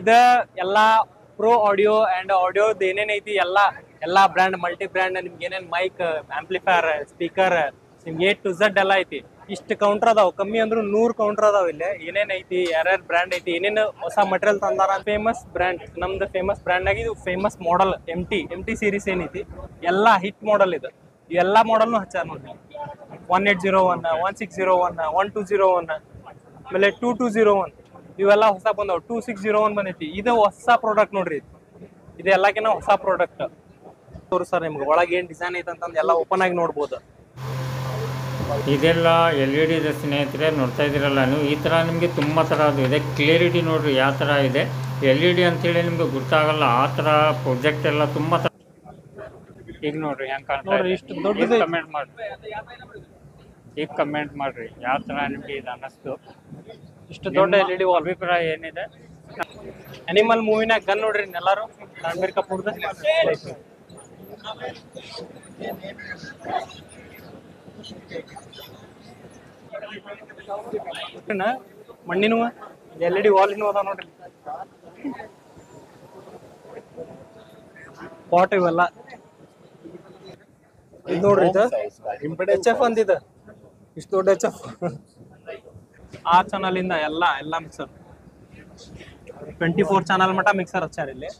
ಇದ ಎಲ್ಲಾ pro audio and ಆಡಿಯೋದ ಏನೇನೈತಿ ಎಲ್ಲಾ ಬ್ರ್ಯಾಂಡ್ ಮಲ್ಟಿ ಬ್ರ್ಯಾಂಡ್ ನಿಮ್ಗೆ ಏನೇನ್ ಮೈಕ್ ಆಂಪ್ಲಿಫೈರ್ ಸ್ಪೀಕರ್ ನಿಮ್ಗೆ A to Z ಎಲ್ಲ ಐತಿ. ಇಷ್ಟ ಕೌಂಟರ್ ಅದಾವ, ಕಮ್ಮಿ ಅಂದ್ರು 100 ಕೌಂಟರ್ ಅದಾವ ಇಲ್ಲಿ. ಏನೇನ್ ಐತಿ, ಯಾರ್ಯಾರ ಬ್ರ್ಯಾಂಡ್ ಐತಿ, ಏನೇನ್ ಹೊಸ ಮಟೀರಿಯಲ್ ತಂದಾರ. ಫೇಮಸ್ ಬ್ರ್ಯಾಂಡ್, ನಮ್ದು ಫೇಮಸ್ ಬ್ರ್ಯಾಂಡ್ ಆಗಿ ಇದು ಫೇಮಸ್ ಮಾಡೆಲ್ MT ಸೀರೀಸ್ ಏನೈತಿ ಎಲ್ಲಾ ಹಿಟ್ ಮಾಡೆಲ್ ಇದು. ಎಲ್ಲಾ ಮಾಡೆಲ್ನು ಹಚ್ಚಾರ ನೋಡ್ರಿ. 1801 1601 1201 ಆಮೇಲೆ 2201 ಇವೆಲ್ಲ ಹೊಸ ಬಂದವು. 2601 ಬಂದೈತಿ. ಇದು ಹೊಸ ಪ್ರಾಡಕ್ಟ್ ನೋಡ್ರಿ. ಇದು ಎಲ್ಲಾಕಿನ ಹೊಸ ಪ್ರಾಡಕ್ಟ್ ತೋರಿಸ್ತಾರ ನಿಮ್ಗೆ. ಒಳಗೆ ಏನ್ ಡಿಸೈನ್ ಐತೆ ಅಂತಂದು ಎಲ್ಲ ಓಪನ್ ಆಗಿ ನೋಡ್ಬೋದು. ಇದೆಲ್ಲ LED ಇದೆ ಸ್ನೇಹಿತರೆ, ನೋಡ್ತಾ ಇದ್ದೀರಲ್ಲ ನೀವು. ಈ ಥರ ನಿಮಗೆ ತುಂಬ ಥರದ್ದು ಇದೆ. ಕ್ಲಿಯರಿಟಿ ನೋಡ್ರಿ ಯಾವ ಥರ ಇದೆ. LED ಅಂತೇಳಿ ನಿಮ್ಗೆ ಗೊತ್ತಾಗಲ್ಲ, ಆ ಥರ ಪ್ರೊಜೆಕ್ಟ್ ಎಲ್ಲ ತುಂಬ ಥರ. ಈಗ ನೋಡ್ರಿ ಹೆಂಗೆ ಕಾಣ್ತಾ ಇದೆ. ಇಷ್ಟು ದೊಡ್ಡದು ಕಮೆಂಟ್ ಮಾಡ್ರಿ, ಈಗ ಕಮೆಂಟ್ ಮಾಡ್ರಿ ಯಾವ ಥರ ನಿಮಗೆ ಇದು ಅನ್ನಿಸ್ತು. ಇಷ್ಟು ದೊಡ್ಡ LED ವಾಲ್. ಅಭಿಪ್ರಾಯ ಏನಿದೆ? ಅನಿಮಲ್ ಮೂವಿನಾಗ ಗನ್ ನೋಡ್ರಿ ಎಲ್ಲಾರು. ರಣಬೀರ್ ಕಪೂರ್ದ ಮಣ್ಣಿನ LED ವಾಲ್ ಅದಾವ ನೋಡ್ರಿ. ಪಾಟ್ ಇವೆಲ್ಲ ಇದು ನೋಡ್ರಿ. ಇದು HF ಅಂದಿದ ಇಷ್ಟು ದೊಡ್ಡ HF. ಆ ಚಾನಲ್ ಇಂದ ಎಲ್ಲ ಮಿಕ್ಸರ್ 24 ಚಾನಲ್ ಮಟ್ಟ ಮಿಕ್ಸರ್ ಹಚ್ಚಾರ ಇಲ್ಲಿ.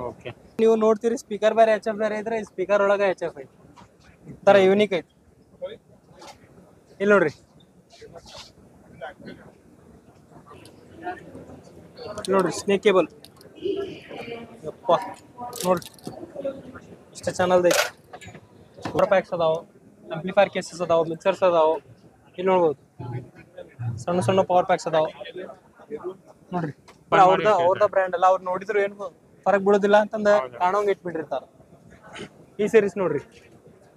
ಓಕೆ, ನೀವು ನೋಡ್ತೀರಿ ಸ್ಪೀಕರ್ ಬೇರೆ HF ಬೇರೆ ಇದ್ರೆ ಸ್ಪೀಕರ್ ಒಳಗ HF ಐತಿ. ಈ ತರ ಯೂನಿಕ್ ಐತಿ. ಇಲ್ಲಿ ನೋಡ್ರಿ, ನೋಡ್ರಿ ಸ್ನೇಕ್ ಕೇಬಲ್. ಯಪ್ಪ ನೋಡ್ರಿ ಇಷ್ಟ ಚಾನಲ್ ಐತಿ. ಪವರ್ ಪ್ಯಾಕ್ಸ್ ಅದಾವ, ಆಂಪ್ಲಿಫೈರ್ ಕೇಸಸ್ ಅದಾವ, ಮಿಕ್ಸರ್ಸ್ ಅದಾವ. ಇಲ್ಲಿ ನೋಡ್ಬೋದು ಸಣ್ಣ ಸಣ್ಣ ಪವರ್ ಪ್ಯಾಕ್ಸ್ ಅದಾವ ನೋಡ್ರಿ. ಅವ್ರದ ಬ್ರ್ಯಾಂಡ್ ಅಲ್ಲ. ಅವ್ರು ನೋಡಿದ್ರು ಏನು ಫರಕ್ ಬೀಳೋದಿಲ್ಲ ಅಂತಂದ ಕಾಣೋಂಗ್ ಇಟ್ಬಿಟ್ಟಿರ್ತಾರ. ಈ ಸೀರೀಸ್ ನೋಡ್ರಿ,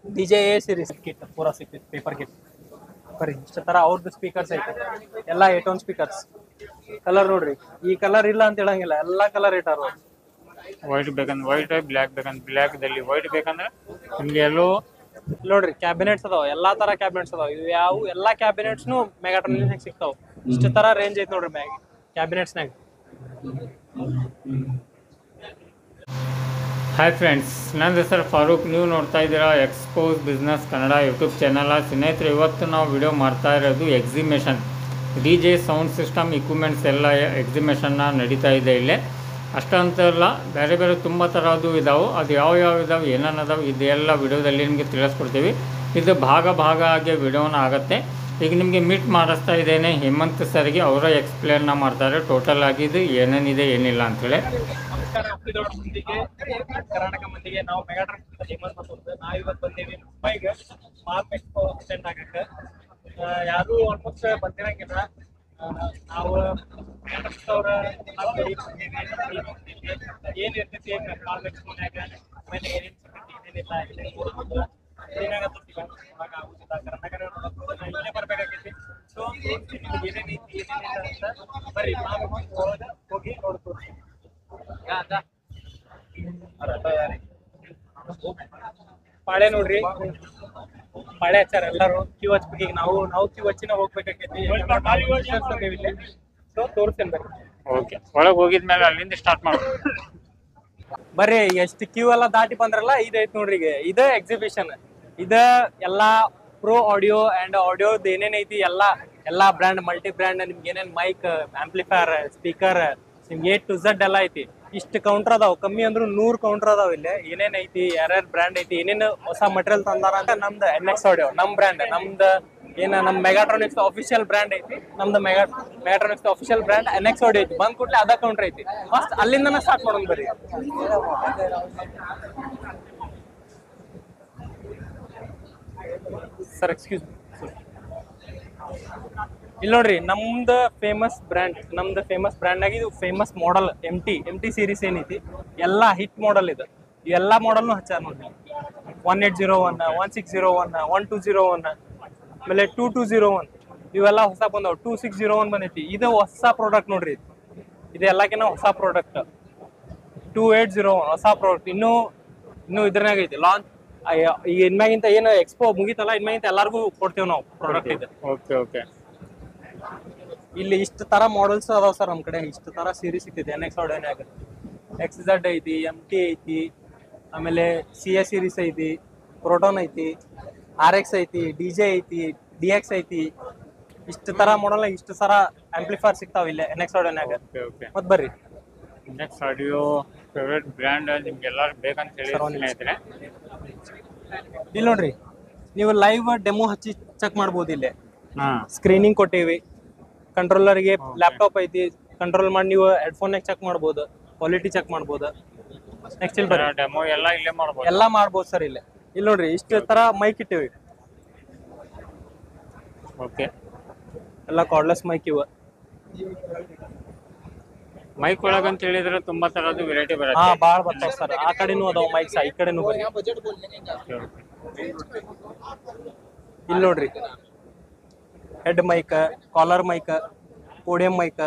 DJA ಸೀರೀಸ್ ಕಿಟ್ ಪೂರಾ ಸಿಕ್ತೈತಿ, ಪೇಪರ್ ಕಿಟ್. ಬರ್ರಿ ಇಷ್ಟ ತರ ಅವ್ರದ್ದು ಸ್ಪೀಕರ್ಸ್ ಐತಿ. ಎಲ್ಲಾ 8 ಸ್ಪೀಕರ್ಸ್. ಕಲರ್ ನೋಡ್ರಿ, ಈ ಕಲರ್ ಇಲ್ಲ ಅಂತ ಹೇಳಂಗಿಲ್ಲ, ಎಲ್ಲಾ ಕಲರ್ ಇಟ್ಟಾರ. ವೈಟ್ ಬೇಕಂದ್ರೆ ವೈಟ್, ಬ್ಲ್ಯಾಕ್ ಬೇಕಂದ್ರೆ ಬ್ಲ್ಯಾಕ್ ದಲ್ಲಿ, ವೈಟ್ ಬೇಕಂದ್ರೆ ನಿಮ್ಗೆ ಎಲ್ಲೋ. ನೋಡ್ರಿ ಕ್ಯಾಬಿನೆಟ್ಸ್ ಅದಾವ, ಎಲ್ಲಾ ತರ ಕ್ಯಾಬಿನೆಟ್ಸ್ ಅದಾವ. ಇವು ಯಾವ ಎಲ್ಲಾ ಕ್ಯಾಬಿನೆಟ್ಸ್ನು ಮೆಗಾಟ್ರಾನಿಕ್ ಸಿಗ್ತಾವ. ಇಷ್ಟ ತರ ರೇಂಜ್ ಐತಿ ನೋಡ್ರಿ ಕ್ಯಾಬಿನೆಟ್ಸ್ನಾಗ. ಹಾಯ್ ಫ್ರೆಂಡ್ಸ್, ನನ್ನ ಹೆಸರು ಫಾರೂಕ್. ನೀವು ನೋಡ್ತಾ ಇದ್ದೀರಾ expose business Kannada YouTube channel. ಸ್ನೇಹಿತರೆ, ಇವತ್ತು ನಾವು ವಿಡಿಯೋ ಮಾಡ್ತಾ ಇರೋದು exhibition. DJ sound system equipments ಎಲ್ಲ ಎಕ್ಸಿಬಿಷನ್ನ ನಡೀತಾ ಇದೆ ಇಲ್ಲೇ. ಅಷ್ಟಂತಲ್ಲ, ಬೇರೆ ಬೇರೆ ತುಂಬ ಥರದ್ದು ಇದಾವೆ. ಅದು ಯಾವ ಇದಾವೆ, ಏನೇನದಾವೆ, ಇದೆಲ್ಲ ವಿಡಿಯೋದಲ್ಲಿ ನಿಮಗೆ ತಿಳಿಸ್ಕೊಡ್ತೀವಿ. ಇದು ಭಾಗ ಆಗಿ ವಿಡಿಯೋನ ಆಗುತ್ತೆ. ಈಗ ನಿಮಗೆ ಮೀಟ್ ಮಾಡಿಸ್ತಾ ಇದ್ದೇನೆ ಹೇಮಂತ್ ಸರ್ಗೆ. ಅವರ ಎಕ್ಸ್ಪ್ಲೇನ್ನ ಮಾಡ್ತಾರೆ ಟೋಟಲ್ ಆಗಿ ಇದು ಏನೇನಿದೆ ಏನಿಲ್ಲ ಅಂಥೇಳಿ. ಕರ್ನಾಟಕ ಮಂದಿಗೆ ನಾವು ಮೆಗಾಟ್ರಾನ್ ಹೇಮಂತ್ ಅಂತ ನಾವು ಇವತ್ತು ಬಂದೀವಿ ಮುಂಬೈಗೆ ಮಾರ್ಕ್ ಎಕ್ಸ್ಪೋ ಅಟೆಂಡ್ ಆಗಕ್ಕೆ. ಯಾರು ಆಲ್ಮೋಸ್ಟ್ ಬಂದಿರಂಗಿಲ್ಲ. ನಾವು ಅವ್ರ ಏನ್ ಇರ್ತೈತಿ ಮಾರ್ಕ್ ಎಕ್ಸ್ಪೋನ್ಯಾಗ, ಆಮೇಲೆ ಏನೇನ್ ಏನೇನಿಲ್ಲ ಕರ್ನಾಟಕ ಬರ್ಬೇಕಾಗೈತಿ. ಸೊ ಏನೇನೈತಿ ಏನೇನಿಲ್ಲ ಅಂತ ಬರ್ರಿ ಹೋಗಿ ನೋಡ್ತೀವಿ. ಪಾಳೆ ನೋಡ್ರಿ, ಪಾಳೆ ಹಚ್ಚಾರ ಎಲ್ಲಾರು. ಕ್ಯೂ ಹಚ್ಬೇಕು. ಈಗ ನಾವು ಕ್ಯೂ ಹಚ್ಚಿನ ಹೋಗ್ಬೇಕಾಗೈತಿ. ಸೊ ತೋರಿಸ್ತೇನೆ ಬರ್ರಿ. ಓಕೆ, ಒಳಗೆ ಹೋಗಿದ್ಮೇಲೆ ಅಲ್ಲಿಂದ ಸ್ಟಾರ್ಟ್ ಮಾಡೋದು. ಬರ್ರಿ, ಎಷ್ಟು ಕ್ಯೂ ಎಲ್ಲ ದಾಟಿ ಬಂದ್ರಲ್ಲ, ಇದೈತಿ ನೋಡ್ರಿ. ಈಗ ಇದ ಎಕ್ಸಿಬಿಷನ್. ಇದ ಎಲ್ಲಾ ಪ್ರೋ ಆಡಿಯೋ ಅಂಡ್ ಆಡಿಯೋದ ಏನೇನೈತಿ ಎಲ್ಲಾ ಬ್ರ್ಯಾಂಡ್ ಮಲ್ಟಿ ಬ್ರ್ಯಾಂಡ್ ನಿಮ್ಗೆ ಏನೇನ್ ಮೈಕ್ ಆಂಪ್ಲಿಫೈರ್ ಸ್ಪೀಕರ್ ನಿಮ್ಗೆ A to Z ಎಲ್ಲ ಐತಿ. ಇಷ್ಟ ಕೌಂಟರ್ ಅದಾವ, ಕಮ್ಮಿ ಅಂದ್ರು 100 ಕೌಂಟರ್ ಅದಾವ ಇಲ್ಲಿ. ಏನೇನ್ ಐತಿ, ಯಾರ್ಯಾರ ಬ್ರ್ಯಾಂಡ್ ಐತಿ, ಏನೇನು ಹೊಸ ಮಟೀರಿಯಲ್ ತಂದಾರ ಅಂತ. ನಮ್ದು NX ಆಡಿಯೋ ನಮ್ ಬ್ರ್ಯಾಂಡ್, ನಮ್ದು ನಮ್ ಮೆಗಾಟ್ರಾನಿಕ್ಸ್ ಅಫಿಷಿಯಲ್ ಬ್ರ್ಯಾಂಡ್ ಐತಿ. ನಮ್ದು ಮೆಗಾಟ್ರಾನಿಕ್ಸ್ ಅಫಿಷಿಯಲ್ ಬ್ರ್ಯಾಂಡ್ NX ಆಡಿಯೋ ಐತಿ. ಬಂದ್ ಕೂಡಲೇ ಅದ ಕೌಂಟರ್ ಐತಿ. ಫಸ್ಟ್ ಅಲ್ಲಿಂದನ ಸ್ಟಾರ್ಟ್ ಮಾಡೋಣ ಬರ್ರಿ. Sir excuse me. ಇಲ್ಲಿ ನೋಡ್ರಿ, ನಮ್ದು ಫೇಮಸ್ ಬ್ರ್ಯಾಂಡ್ ಆಗಿ ಇದು ಫೇಮಸ್ ಮಾಡೆಲ್ MT ಸೀರೀಸ್ ಏನೈತಿ ಎಲ್ಲಾ ಹಿಟ್ ಮಾಡೆಲ್ ಇದು. ಎಲ್ಲಾ ಮಾಡೆಲ್ನು ಹಚ್ಚಾರ ನೋಡ್ರಿ. 1801 1601 1201 ಆಮೇಲೆ 2201 ಇವೆಲ್ಲ ಹೊಸ ಬಂದವು. 2601 ಬಂದೈತಿ. ಇದು ಹೊಸ ಪ್ರಾಡಕ್ಟ್ ನೋಡ್ರಿ. ಇದು ಎಲ್ಲಾಕಿನ ಹೊಸ ಪ್ರಾಡಕ್ಟ್. 2801 ಹೊಸ ಪ್ರಾಡಕ್ಟ್. ಇನ್ನು ಇದ್ರನಾಗ ಐತಿ ಲಾಂಚ್. ಈಗ ಇನ್ಮ್ಯಾಗಿಂತ ಏನು ಎಕ್ಸ್ಪೋ ಮುಗಿತಲ್ಲ, ಇನ್ಮ್ಯಾಗಿಂತ ಎಲ್ಲಾರ್ಗು ಕೊಡ್ತೇವ್ ನಾವು ಪ್ರಾಡಕ್ಟ್ ಇದು. Okay okay. ಇಲ್ಲಿ ಇಷ್ಟು ತರ ಮಾಡೆಲ್ಸ್ ಅದಾವ ಸರ್ ನಮ್ಮ ಕಡೆ. ಇಷ್ಟು ತರ ಸೀರೀಸ್ ಸಿಗ್ತೈತಿ NX ಆಡಿಯೋನ್ಯಾಗ. XZ ಐತಿ, MT ಐತಿ, ಆಮೇಲೆ CS ಸೀರೀಸ್ ಐತಿ, ಪ್ರೋಟಾನ್ ಐತಿ, RX ಐತಿ, DJ ಐತಿ, DX ಐತಿ. ಇಷ್ಟು ತರ ಮಾಡಲ್ ಇಷ್ಟು ತರ ಆಂಪ್ಲಿಫೈರ್ ಸಿಗ್ತಾವ ಇಲ್ಲಿ NX ಆಡಿಯೋನ್ಯಾಗ. ಓಕೆ ಮತ್ ಬರ್ರಿ NX ಆಡಿಯೋ ಫೇವ್ರೇಟ್ ಬ್ರ್ಯಾಂಡ್ ನಿಮ್ಗೆಲ್ಲರೂ ಬೇಕಂತ ಹೇಳಿ ಸ್ನೇಹಿತರೆ. ಇಲ್ಲಿ ನೋಡ್ರಿ, ನೀವು ಲೈವ್ ಡೆಮೋ ಹಚ್ಚಿ ಚೆಕ್ ಮಾಡ್ಬೋದು. ಇಲ್ಲಿ ಹಾಂ ಸ್ಕ್ರೀನಿಂಗ್ ಕೊಟ್ಟಿವಿ, ಕಂಟ್ರೋಲರ್ಗೆ ಲ್ಯಾಪ್ಟಾಪ್ ಐತಿ, ಕಂಟ್ರೋಲ್ ಮಾಡಿ ನೀವು ಹೆಡ್ಫೋನ್ನಾಗ ಚೆಕ್ ಮಾಡ್ಬೋದು, ಕ್ವಾಲಿಟಿ ಚೆಕ್ ಮಾಡ್ಬೋದು. ನೆಕ್ಸ್ಟ್ ಇಲ್ಲಿ ಬರ್ರಿ, ಡೆಮೋ ಎಲ್ಲ ಇಲ್ಲೇ ಮಾಡ್ಬೋದು. ಎಲ್ಲ ಮಾಡ್ಬೋದು ಸರ್ ಇಲ್ಲಿ. ಇಲ್ಲಿ ನೋಡ್ರಿ ಇಷ್ಟು ತರ ಮೈಕ್ ಇಟ್ಟಿವಿ, ಓಕೆ ಎಲ್ಲ ಕಾರ್ಡ್ಲೆಸ್ ಮೈಕ್ ಇವ. ಮೈಕ್ ಒಳಗೆ ಅಂತ ಹೇಳಿದ್ರೆ ತುಂಬಾ ತರದ್ದು ವೆರೈಟಿ ಹಾ ಬರುತ್ತೆ. ಬಾಳ ಬರ್ತಾವ ಸರ್. ಆ ಕಡೆನೂ ಅದಾವ ಮೈಕ್ಸ್, ಈ ಕಡೆನೂ ಬರ್ರಿ. ಇಲ್ಲಿ ನೋಡ್ರಿ head mic, collar mic, podium mic,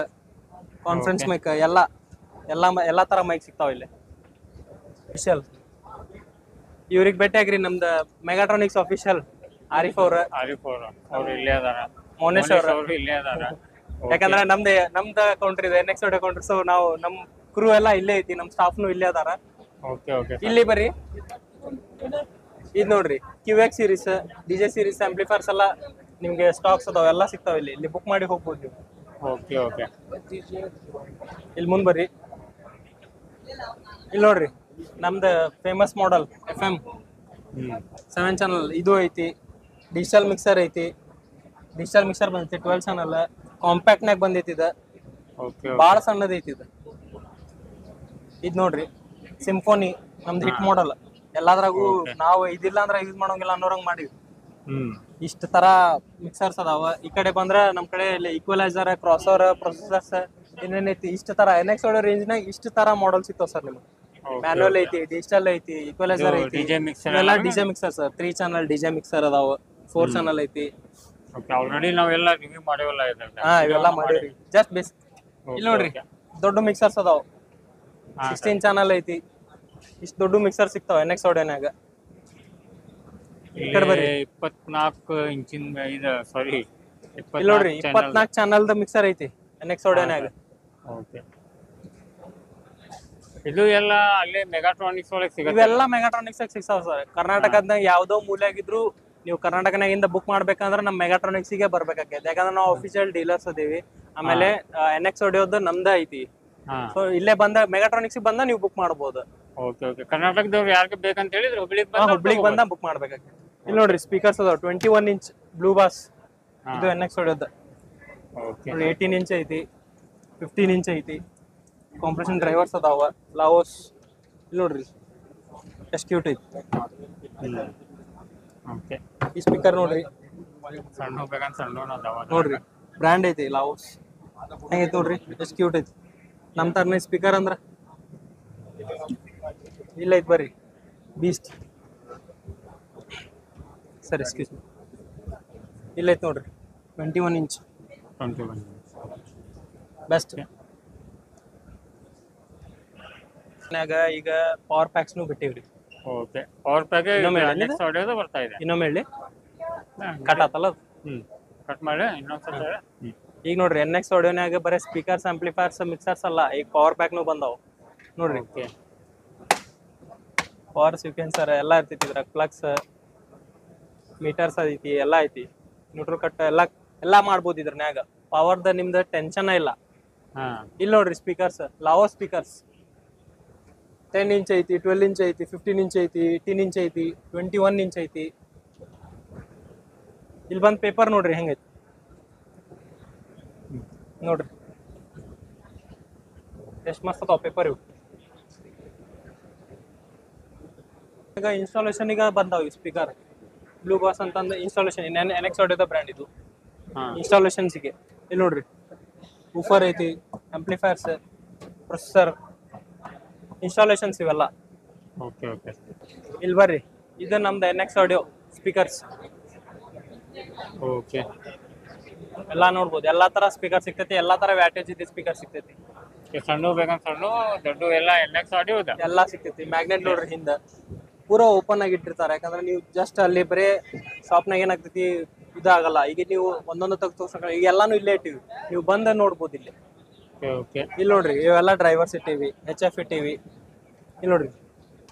conference mic, ಎಲ್ಲ ತರ ಮೈಕ್ ಸಿಗ್ತಾವ ಇಲ್ಲಿ. ಅಫಿಷಿಯಲ್ ಇವ್ರಿಗೆ ಭೇಟಿ ಆಗ್ರಿ, ನಮ್ದು ಮೆಗಾಟ್ರಾನಿಕ್ಸ್ ಅಫಿಷಿಯಲ್ ಆರಿಫ್ ಅವ್ರು ಇಲ್ಲೇ ಅದಾರ, ಮೋನೇಶ್ ಅವರು ಇಲ್ಲೇ ಅದಾರ. ಯಾಕಂದ್ರೆ ನಮ್ದ ಕೌಂಟರ್ ಇದೆ, NX ಆಡಿಯೋ ಕೌಂಟರ್. ಸೊ ನಾವು ನಮ್ ಕ್ರೂ ಎಲ್ಲ ಇಲ್ಲೇ ಐತಿ, ನಮ್ ಸ್ಟಾಫ್ನು ಇಲ್ಲೇ ಅದಾರ. ಓಕೆ ಓಕೆ ಇಲ್ಲಿ ಬರ್ರಿ, ಇದ್ ನೋಡ್ರಿ QX series, DJ series amplifiers ಎಲ್ಲ ನಿಮ್ಗೆ ಸ್ಟಾಕ್ಸ್ ಅದಾವ, ಎಲ್ಲ ಸಿಗ್ತಾವ ಇಲ್ಲಿ. ಇಲ್ಲಿ ಬುಕ್ ಮಾಡಿ ಹೋಗ್ಬೋದು ನೀವು. ಓಕೆ ಓಕೆ ಇಲ್ಲಿ ಮುಂದ್ ಬರ್ರಿ, ಇಲ್ಲಿ ನೋಡ್ರಿ ನಮ್ದು ಫೇಮಸ್ ಮಾಡೆಲ್ FM 7 ಚಾನಲ್ ಇದು ಐತಿ. ಡಿಜಿಟಲ್ ಮಿಕ್ಸರ್ ಐತಿ, ಡಿಜಿಟಲ್ ಮಿಕ್ಸರ್ ಬಂದೈತಿ 12 ಚಾನಲ್. ಕಾಂಪ್ಯಾಕ್ಟ್ನಾಗ ಬಂದೈತಿ ಇದು, ಓಕೆ ಭಾಳ ಸಣ್ಣದೈತಿ ಇದು. ಇದು ನೋಡ್ರಿ ಸಿಂಫೋನಿ, ನಮ್ದು ಹಿಟ್ ಮಾಡೆಲ್. ಎಲ್ಲಾದ್ರಾಗೂ ನಾವು ಇದಿಲ್ಲ ಅಂದ್ರೆ ಯೂಸ್ ಮಾಡೋಂಗಿಲ್ಲ ಅನ್ನೋರಂಗ್ ಮಾಡಿವಿ. ಇಷ್ಟು ತರ ಮಿಕ್ಸರ್ಸ್ ಅದಾವ. ಈ ಕಡೆ ಬಂದ್ರ ನಮ್ ಕಡೆ ಇಲ್ಲಿ ಈಕ್ವಲೈಸರ್, ಕ್ರಾಸರ್, ಪ್ರೊಸೆಸರ್ಸ್ ಏನೇನೈತಿ. ಇಷ್ಟು ತರ NX ಆಡಿಯೋ ರೇಂಜ್ನಾಗ ಇಷ್ಟು ತರ ಮಾಡೆಲ್ ಸಿಗ್ತಾವ ಸರ್ ನಿಮ್ಗೆ. ಮ್ಯಾನುವಲ್ ಐತಿ, ಡಿಜಿಟಲ್ ಐತಿ, ಈಕ್ವಲೈಸರ್ ಐತಿ, DJ ಮಿಕ್ಸರ್ ಎಲ್ಲ DJ mixer sir. 3 channel DJ mixer ಅದಾವ, 4 ಚಾನಲ್ ಐತಿ. ಓಕೆ ಆಲ್ರೆಡಿ ನಾವೆಲ್ಲ ರಿವ್ಯೂ ಮಾಡಿವಲ್ಲ ಇದ್ರದ್ದು. ಹಾ ಇವೆಲ್ಲ ಮಾಡಿವ್ರಿ, ಜಸ್ಟ್ ಬೇಸ್. ಇಲ್ಲಿ ನೋಡ್ರಿ ದೊಡ್ಡ ಮಿಕ್ಸರ್ಸ್ ಅದಾವ, 16 ಚಾನಲ್ ಐತಿ. ಇಷ್ಟು ದೊಡ್ಡ ಮಿಕ್ಸರ್ ಸಿಗ್ತಾವ NX ಆಡಿಯೋನ್ಯಾಗ. ಈ ಕಡೆ ಬರ್ರಿ, 24 ಇಂಚಿನ ಇದು ಸಾರಿ ಇಲ್ಲಿ ನೋಡ್ರಿ 24 ಚಾನಲ್ದ ಮಿಕ್ಸರ್ ಐತಿ NX ಆಡಿಯೋನ್ಯಾಗ. ಓಕೆ ಇದು ಎಲ್ಲ ಅಲ್ಲೇ ಮೆಗಾಟ್ರಾನಿಕ್ಸ್ ಒಳಗೆ ಸಿಗುತ್ತೆ. ಇವೆಲ್ಲ ಮೆಗಾಟ್ರಾನಿಕ್ಸ್ ಸಿಗ್ತಾವ ಸರ್. ಕರ್ನಾಟಕದಾಗ ಯಾವ್ದೋ ಮೂಲೆಯಾಗಿದ್ರು ನೀವು ಕರ್ನಾಟಕನಾಗಿಂದ ಬುಕ್ ಮಾಡ್ಬೇಕಂದ್ರೆ ನಮ್ಮ ಮೆಗಾಟ್ರಾನಿಕ್ಸ್ಗೆ ಬರ್ಬೇಕಾಗೈತೆ. ಯಾಕಂದ್ರೆ ನಾವು ಅಫಿಷಿಯಲ್ ಡೀಲರ್ಸ್ ಅದೀವಿ. ಆಮೇಲೆ NX ಆಡಿಯೋದು ನಮ್ದ ಐತಿ. ಸೊ ಇಲ್ಲೇ ಬಂದ ಮೆಗಾಟ್ರಾನಿಕ್ಸ್ ಬಂದ ನೀವು ಬುಕ್ ಮಾಡಬಹುದು. ಓಕೆ ಓಕೆ ಕರ್ನಾಟಕದವ್ರು ಯಾರಿಗೆ ಬೇಕಂತ ಹೇಳಿದ್ರೆ ಹುಬ್ಳಿಗೆ ಬಂದ ಬುಕ್ ಮಾಡ್ಬೇಕಾಗೈತೆ. ಇಲ್ಲಿ ನೋಡ್ರಿ ಸ್ಪೀಕರ್ಸ್ ಅದಾವ, 21 ಇಂಚ್ ಬ್ಲೂ ಬಾಸ್, ಇದು NX ಆಡಿಯೋದ. ಓಕೆ 18 ಇಂಚ್ ಐತಿ, 15 ಇಂಚ್ ಐತಿ. ಕಾಂಪ್ರೆಷನ್ ಡ್ರೈವರ್ಸ್ ಅದಾವ, ಲಾವೋಸ್. ಇಲ್ಲಿ ನೋಡ್ರಿ ಎಷ್ಟು ಕ್ಯೂಟ್ ಐತಿ. ಓಕೆ ಈ ಸ್ಪೀಕರ್ ನೋಡ್ರಿ, ಸಣ್ಣ ಬೇಕಂತ ಸಣ್ಣ ಅದಾವ ನೋಡ್ರಿ ಬ್ರ್ಯಾಂಡ್ ಐತಿ ಲಾವೋಸ್. ಹೆಂಗೈತಿ ನೋಡ್ರಿ, ಎಷ್ಟು ಕ್ಯೂಟ್ ಐತಿ. ನಮ್ಮ ತರನೇ ಸ್ಪೀಕರ್ ಅಂದ್ರ ಇಲ್ಲ ಐತಿ. ಬರ್ರಿ ಬೀಸ್ಟ್ ಸರ್, ಎಕ್ಸ್ಕ್ಯೂಸ್ ಮಿ. ಇಲ್ಲ ಐತಿ ನೋಡ್ರಿ 21 ಇಂಚ್ 21 ಬೆಸ್ಟ್. ಈಗ ಪವರ್ ಪ್ಯಾಕ್ಸ್ನು ಬಿಟ್ಟಿವ್ರಿ. ಓಕೆ ಪವರ್ ಪ್ಯಾಕ್ ಇನ್ನೊಮ್ಮೆ NX ಆಡಿಯೋದು ಬರ್ತಾ ಇದೆ. ಇನ್ನೊಮ್ಮೆ ಹೇಳಿ, ಕಟ್ ಆತಲ್ಲ ಅದು. ಕಟ್ ಮಾಡಿ ಇನ್ನೊಂದ್ಸಲ. ಈಗ ನೋಡ್ರಿ NX ಆಡಿಯೋನ್ಯಾಗ ಬರೀ ಸ್ಪೀಕರ್ಸ್, ಆಂಪ್ಲಿಫೈರ್ಸ್, ಮಿಕ್ಸರ್ಸ್ ಅಲ್ಲ, ಈಗ ಪವರ್ ಪ್ಯಾಕ್ನು ಬಂದಾವ ನೋಡ್ರಿ. ಓಕೆ ಪವರ್ ಸೀಕ್ವೆನ್ಸರ್ ಎಲ್ಲ ಇರ್ತೈತಿ ಇದ್ರಾಗ. ಪ್ಲಗ್ಸ್, ಮೀಟರ್ಸ್ ಐತಿ, ಎಲ್ಲ ಐತಿ. ನ್ಯೂಟ್ರಲ್ ಕಟ್ ಎಲ್ಲ ಮಾಡ್ಬೋದು ಇದ್ರನ್ಯಾಗ. ಪವರ್ದ ನಿಮ್ದು ಟೆನ್ಷನ್ ಇಲ್ಲ. ಇಲ್ಲಿ ನೋಡ್ರಿ ಸ್ಪೀಕರ್ಸ್, ಲಾವೋ ಸ್ಪೀಕರ್ಸ್ 10 ಇಂಚ್ ಐತಿ, 12 ಇಂಚ್ ಐತಿ, 15 ಇಂಚ್ ಐತಿ, 18 ಇಂಚ್ ಐತಿ, 21 ಇಂಚ್ ಐತಿ. ಇಲ್ಲಿ ಬಂದ್ ಪೇಪರ್ ನೋಡ್ರಿ ಹೆಂಗೈತಿ ನೋಡ್ರಿ, ಎಷ್ಟು ಮಸ್ತ್ ಅದಾವ ಪೇಪರ್ ಇವು. ಈಗ ಇನ್ಸ್ಟಾಲೇಷನ್ ಈಗ ಬಂದಾವ ಈ ಸ್ಪೀಕರ್ ಬ್ಲೂ ಬಾಸ್ ಅಂತಂದು. ಇನ್ಸ್ಟಾಲೇಷನ್ NX ಆಡಿಯೋದ ಬ್ರ್ಯಾಂಡ್ ಇದು. ಇನ್ಸ್ಟಾಲೇಷನ್ಸ್ಗೆ ಇಲ್ಲಿ ನೋಡ್ರಿ ಊಫರ್ ಐತಿ, ಆಂಪ್ಲಿಫೈರ್ಸ್, ಪ್ರೊಸೆಸರ್, ಇನ್ಸ್ಟಾಲೇಷನ್ಸ್ ಇವೆಲ್ಲ. ಓಕೆ ಓಕೆ ಇಲ್ಲಿ ಬರ್ರಿ, ಇದು ನಮ್ದು NX ಆಡಿಯೋ ಸ್ಪೀಕರ್ಸ್. ಓಕೆ ಎಲ್ಲ ನೋಡ್ಬೋದು, ಎಲ್ಲಾ ತರ ಸ್ಪೀಕರ್ ಸಿಗ್ತೈತಿ, ಎಲ್ಲಾ ತರ ವ್ಯಾಟೇಜ್ ಇದೆ ಸ್ಪೀಕರ್ ಸಿಗ್ತೈತಿ. ಸಣ್ಣ ಬೇಕಂತ ಸಣ್ಣ ದೊಡ್ಡ ಎಲ್ಲ NX ಆಡಿಯೋದ ಎಲ್ಲಾ ಸಿಗ್ತೈತಿ. ಮ್ಯಾಗ್ನೆಟ್ ನೋಡ್ರಿ ಹಿಂದ ಪೂರಾ ಓಪನ್ ಆಗಿ ಇಟ್ಟಿರ್ತಾರೆ. ಯಾಕಂದ್ರೆ ನೀವು ಜಸ್ಟ್ ಅಲ್ಲಿ ಬರೇ ಶಾಪ್ನಾಗ ಏನಾಗ್ತೈತಿ, ಯುದ್ಧ ಆಗಲ್ಲ. ಈಗ ನೀವು ಒಂದೊಂದು ತೋರ್ಸಕ ಈಗ ಎಲ್ಲಾನು ಇಲ್ಲೇ ಇಟ್ಟಿವಿ, ನೀವು ಬಂದ ನೋಡ್ಬೋದು ಇಲ್ಲಿ. Okay okay. ಇಲ್ಲಿ ನೋಡ್ರಿ ಇವೆಲ್ಲ ಡ್ರೈವರ್ಸ್ ಇಟ್ಟಿವಿ, HF ಇಟ್ಟಿವಿ. ಇಲ್ಲಿ ನೋಡ್ರಿ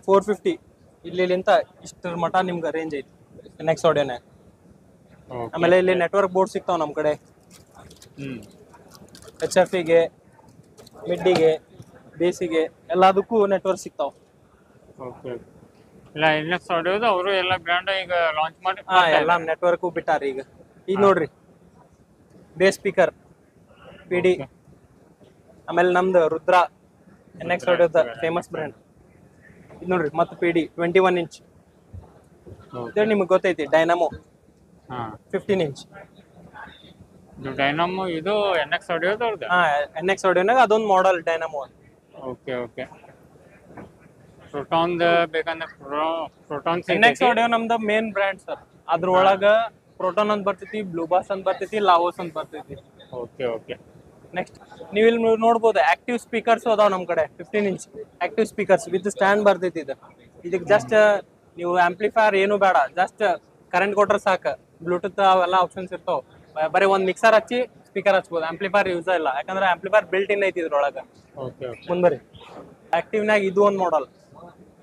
450 ಇಲ್ಲಿಂತ ಇಷ್ಟರ ಮಟ ನಿಮ್ಗೆ ರೇಂಜ್ ಐತಿ ನೆಕ್ಸ್ಟ್ ಆಡಿಯೋನ್ಯಾಗ. ಆಮೇಲೆ ಇಲ್ಲಿ ನೆಟ್ವರ್ಕ್ ಬೋರ್ಡ್ ಸಿಗ್ತಾವ ನಮ್ಮ ಕಡೆ. HF-ಗೆ, ಮಿಡ್ಡಿಗೆ, ಬೇಸಿಗೆ ಎಲ್ಲದಕ್ಕೂ ನೆಟ್ವರ್ಕ್ ಸಿಗ್ತಾವ. ಓಕೆ. ಇಲ್ಲ NX ಆಡಿಯೋದು ಅವರು ಎಲ್ಲ ಬ್ರ್ಯಾಂಡ್ ಈಗ ಲಾಂಚ್ ಮಾಡಿ ಎಲ್ಲ ನೆಟ್ವರ್ಕು ಬಿಟ್ಟಾರ ಈಗ. ಈಗ ನೋಡ್ರಿ ಬೇಸ್ ಸ್ಪೀಕರ್ PD, ಆಮೇಲೆ ನಮ್ದು ರುದ್ರ NX ಆಡಿಯೋದ ಫೇಮಸ್ ಬ್ರ್ಯಾಂಡ್. ಇದು ನೋಡ್ರಿ ಮತ್ತೆ PD 21 ಇಂಚ್. ಇದು ನಿಮ್ಗೆ ಗೊತ್ತೈತಿ ಡೈನಾಮೋ 15 ಇಂಚ್. ಡೈನಾಮೋ ಇದು NX ಆಡಿಯೋದವ್ರದ್ದು. NX ಆಡಿಯೋನಾಗ ಅದೊಂದು model dynamo. Okay okay. Proton ಬೇಕಂದ್ರೆ ಪ್ರೋಟಾನ್ NX ಆಡಿಯೋ ನಮ್ದು ಮೇನ್ ಬ್ರ್ಯಾಂಡ್ ಸರ್. ಅದ್ರೊಳಗ ಪ್ರೋಟಾನ್ ಅಂತ ಬರ್ತೈತಿ, ಬ್ಲೂಬಾಸ್ ಅಂತ ಬರ್ತೈತಿ, ಲಾವೋಸ್ ಅಂತ ಬರ್ತೈತಿ. Okay okay. ನೆಕ್ಸ್ಟ್ ನೀವು ಇಲ್ಲಿ ನೋಡ್ಬೋದು ಆಕ್ಟಿವ್ ಸ್ಪೀಕರ್ಸ್ ಅದಾವ ನಮ್ಮ ಕಡೆ 15 inch active speakers with stand ಬರ್ತೈತಿ. ಇದಕ್ಕೆ ಜಸ್ಟ್ ನೀವು ಆಂಪ್ಲಿಫೈರ್ ಏನು ಬೇಡ, ಜಸ್ಟ್ ಕರೆಂಟ್ ಕೊಟ್ರೆ ಸಾಕು. ಬ್ಲೂಟೂತ್ ಅವೆಲ್ಲ ಆಪ್ಷನ್ಸ್ ಇರ್ತಾವ. ಬರೀ ಒಂದು ಮಿಕ್ಸರ್ ಹಚ್ಚಿ ಸ್ಪೀಕರ್ ಹಚ್ಬೋದು. ಆಂಪ್ಲಿಫೈರ್ ಯೂಸ್ ಇಲ್ಲ, ಯಾಕಂದ್ರೆ ಆಂಪ್ಲಿಫೈರ್ ಬಿಲ್ಟ್ ಇನ್ ಐತಿ ಇದ್ರೊಳಗೆ. ಓಕೆ. ಮುಂದ್ಬರಿ ಆಕ್ಟಿವ್ನಾಗ ಇದು ಒಂದು ಮಾಡೆಲ್,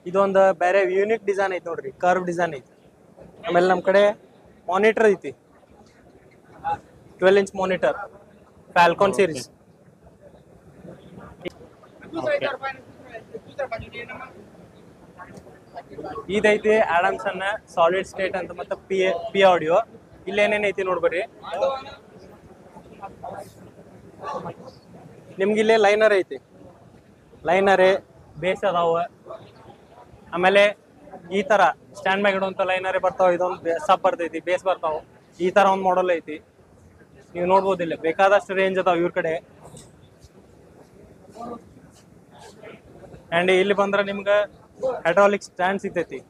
ಇದೊಂದು ಬೇರೆ ಯೂನಿಕ್ ಡಿಸೈನ್ ಐತಿ ನೋಡ್ರಿ, ಕರ್ವ್ ಡಿಸೈನ್ ಐತಿ. ಆಮೇಲೆ ನಮ್ಮ ಕಡೆ ಮಾನಿಟರ್ ಐತಿ 12 ಇಂಚ್ ಮಾನಿಟರ್, ಫ್ಯಾಲ್ಕಾನ್ ಸೀರೀಸ್. ಇದೈತಿ ಆಡಮ್ಸನ್ ಸಾಲಿಡ್ ಸ್ಟೇಟ್ ಅಂತ, ಮತ್ತೆ ಪಿ ಆಡಿಯೋ. ಇಲ್ಲಿ ಏನೇನೈತಿ ನೋಡ್ಬರ್ರಿ. ನಿಮ್ಗೆ ಇಲ್ಲೇ ಲೈನರ್ ಐತಿ, ಲೈನರೇ ಬೇಸ್ ಅದಾವ. ಆಮೇಲೆ ಈ ತರ ಸ್ಟ್ಯಾಂಡ್ ಮ್ಯಾಗ ಇಡುವಂತ ಲೈನರೇ ಬರ್ತಾವ. ಇದೊಂದು ಸಬ್ ಬರ್ತೈತಿ, ಬೇಸ್ ಬರ್ತಾವ. ಈ ತರ ಒಂದು ಮಾಡೆಲ್ ಐತಿ, ನೀವು ನೋಡ್ಬೋದು. ಇಲ್ಲಿ ಬೇಕಾದಷ್ಟು ರೇಂಜ್ ಅದಾವ ಇವ್ರ ಕಡೆ. ಅಂಡ್ ಇಲ್ಲಿ ಬಂದ್ರೆ ನಿಮ್ಗೆ ಹೈಡ್ರಾಲಿಕ್ ಸ್ಟ್ಯಾಂಡ್ ಸಿಗ್ತೈತಿ.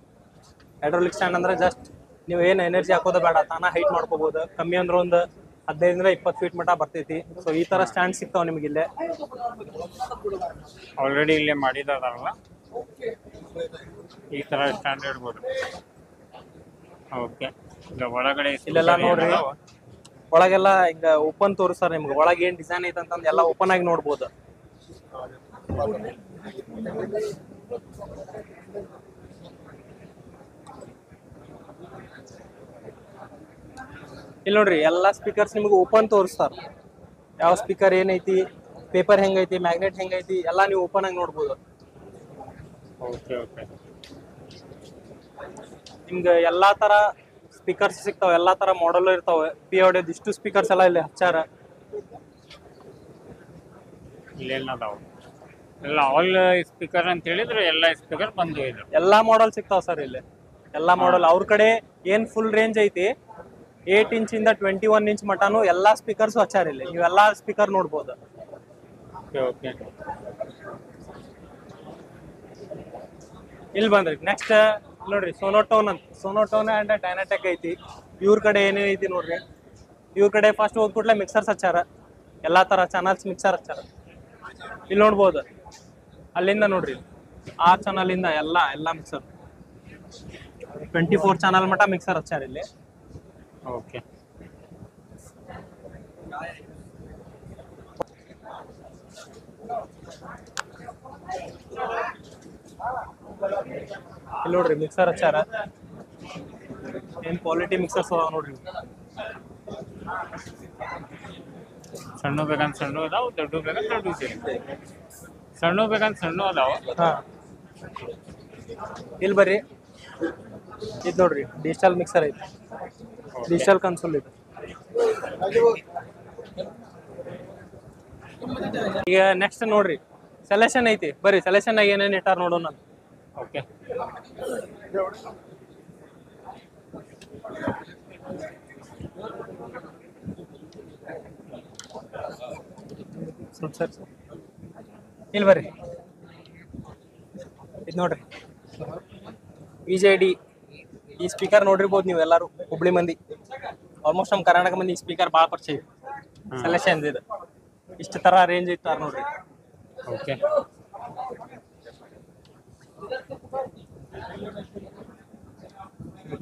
ಹೈಡ್ರಾಲಿಕ್ ಸ್ಟ್ಯಾಂಡ್ ಅಂದ್ರೆ ಜಸ್ಟ್ ನೀವು ಏನು ಎನರ್ಜಿ ಹಾಕೋದು ಬೇಡ, ತಾನ ಹೈಟ್ ಮಾಡ್ಕೋಬಹುದು. ಕಮ್ಮಿ ಅಂದ್ರೆ ಒಂದು 15 20 ಫೀಟ್ ಮಟ ಬರ್ತೈತಿ. ಸೊ ಈ ತರ ಸ್ಟ್ಯಾಂಡ್ ಸಿಗ್ತಾವ ನಿಮ್ಗೆ ಇಲ್ಲೇ. ಆಲ್ರೆಡಿ ಇಲ್ಲೇ ಮಾಡಿದಾರಲ್ಲ, ಈ ತರ ಸ್ಟ್ಯಾಂಡ್ ಇಡ್ಬೋದು. ಓಕೆ. ಈಗ ಒಳಗಡೆ ಇಲ್ಲೆಲ್ಲ ನೋಡ್ರಿ, ಒಳಗೆಲ್ಲ ಹಿಂಗ ಓಪನ್ ತೋರಿಸ್ತಾರ ನಿಮ್ಗೆ. ಒಳಗೆ ಏನ್ ಡಿಸೈನ್ ಐತೆ ಅಂತಂದ್ ಎಲ್ಲ ಓಪನ್ ಆಗಿ ನೋಡ್ಬೋದು. ಇಲ್ಲಿ ನೋಡ್ರಿ ಎಲ್ಲಾ ಸ್ಪೀಕರ್ಸ್ ನಿಮ್ಗೆ ಓಪನ್ ತೋರಿಸ್ತಾರ. ಯಾವ ಸ್ಪೀಕರ್ ಏನೈತಿ, ಪೇಪರ್ ಹೆಂಗೈತಿ, ಮ್ಯಾಗ್ನೆಟ್ ಹೆಂಗೈತಿ, ಎಲ್ಲ ನೀವು ಓಪನ್ ಆಗಿ ನೋಡ್ಬೋದು. Okay okay. ನಿಮ್ಗೆ ಎಲ್ಲಾ ತರ ಸ್ಪೀಕರ್ಸ್ ಸಿಗ್ತಾವ, ಎಲ್ಲಾ ತರ ಮಾಡೆಲ್ ಇರ್ತಾವ. ಪಿ ಆಡಿಯೋದ್ ಇಷ್ಟು ಸ್ಪೀಕರ್ಸ್ ಎಲ್ಲ ಇಲ್ಲಿ ಹಚ್ಚಾರ. ಇಲ್ಲೇನದಾವ ಎಲ್ಲ ಆಲ್ ಸ್ಪೀಕರ್ ಅಂತ ಹೇಳಿದ್ರೆ ಎಲ್ಲ ಸ್ಪೀಕರ್ ಬಂದು ಇದು ಎಲ್ಲಾ ಮಾಡೆಲ್ ಸಿಗ್ತಾವ ಸರ್ ಇಲ್ಲಿ. ಎಲ್ಲಾ ಮಾಡೆಲ್ ಅವ್ರ ಕಡೆ ಏನ್ ಫುಲ್ ರೇಂಜ್ ಐತಿ 8 ಇಂಚಿಂದ 21 ಇಂಚ್ ಮಟಾನು ಎಲ್ಲಾ ಸ್ಪೀಕರ್ಸ್ ಹಚ್ಚಾರ ಇಲ್ಲಿ. ನೀವೆಲ್ಲಾ ಸ್ಪೀಕರ್ ನೋಡ್ಬೋದು. Okay okay. ಇಲ್ಲಿ ಬಂದ್ರಿ ನೆಕ್ಸ್ಟ್ ನೋಡ್ರಿ ಸೋನೋಟೋನ್ ಅಂತ. ಸೋನೋಟೋನ್ ಅಂಡ್ ಡೈನಾಟೆಕ್ ಐತಿ. ಇವ್ರ ಕಡೆ ಏನೇನೈತಿ ನೋಡ್ರಿ. ಇವ್ರ ಕಡೆ ಫಸ್ಟ್ ಹೋದ್ ಕೂಡಲೇ ಮಿಕ್ಸರ್ಸ್ ಹಚ್ಚಾರ, ಎಲ್ಲಾ ತರ ಚಾನಲ್ಸ್ ಮಿಕ್ಸರ್ ಹಚ್ಚಾರ. ಇಲ್ಲಿ ನೋಡ್ಬೋದು, ಅಲ್ಲಿಂದ ನೋಡ್ರಿ ಆ ಚಾನಲ್ ಇಂದ ಎಲ್ಲಾ ಮಿಕ್ಸರ್ 24 ಚಾನಲ್ ಮಟ ಮಿಕ್ಸರ್ ಹಚ್ಚಾರ ಇಲ್ಲಿ. ಓಕೆ. ಇಲ್ಲಿ ನೋಡ್ರಿ ಮಿಕ್ಸರ್ ಹಚ್ಚಾರ. ಏನ್ ಕ್ವಾಲಿಟಿ ಮಿಕ್ಸರ್ಸ್ ಅದಾವ ನೋಡ್ರಿ. ಸಣ್ಣ ಬೇಕಂತ ಸಣ್ಣ ಅದಾವ, ದೊಡ್ಡ ಬೇಕಂತ ದೊಡ್ಡ ಸಿಗುತ್ತೆ. ಸಣ್ಣ ಬೇಕಂತ ಸಣ್ಣ ಅದಾವ. ಹಾ ಇಲ್ಲಿ ಬರ್ರಿ, ಇದು ನೋಡ್ರಿ ಡಿಜಿಟಲ್ ಮಿಕ್ಸರ್ ಐತಿ, ಡಿಜಿಟಲ್ ಕನ್ಸೋಲ್ ಇದು. ಈಗ ನೆಕ್ಸ್ಟ್ ನೋಡ್ರಿ ಸೆಲೆಕ್ಷನ್ ಐತಿ. ಬರ್ರಿ ಸೆಲೆಕ್ಷನ್ ಆಗಿ ಏನೇನು ಇಟ್ಟಾರ ನೋಡೋಣ. ಓಕೆ. ಸರ್ ಇಲ್ಲಿ ಬರ್ರಿ, ಇದು ನೋಡ್ರಿ VJD. ಈ ಸ್ಪೀಕರ್ ನೋಡಿರ್ಬೋದು ನೀವು ಎಲ್ಲಾರು, ಹುಬ್ಳಿ ಮಂದಿ, ಆಲ್ಮೋಸ್ಟ್ ನಮ್ಮ ಕರ್ನಾಟಕ ಮಂದಿ ಈ ಸ್ಪೀಕರ್ ಭಾಳ ಪರಿಚಯ. ಸೆಲೆಕ್ಷನ್ ಇದು ಇಷ್ಟು ತರ ರೇಂಜ್ ಇಟ್ಟಾರ ನೋಡ್ರಿ. ಓಕೆ.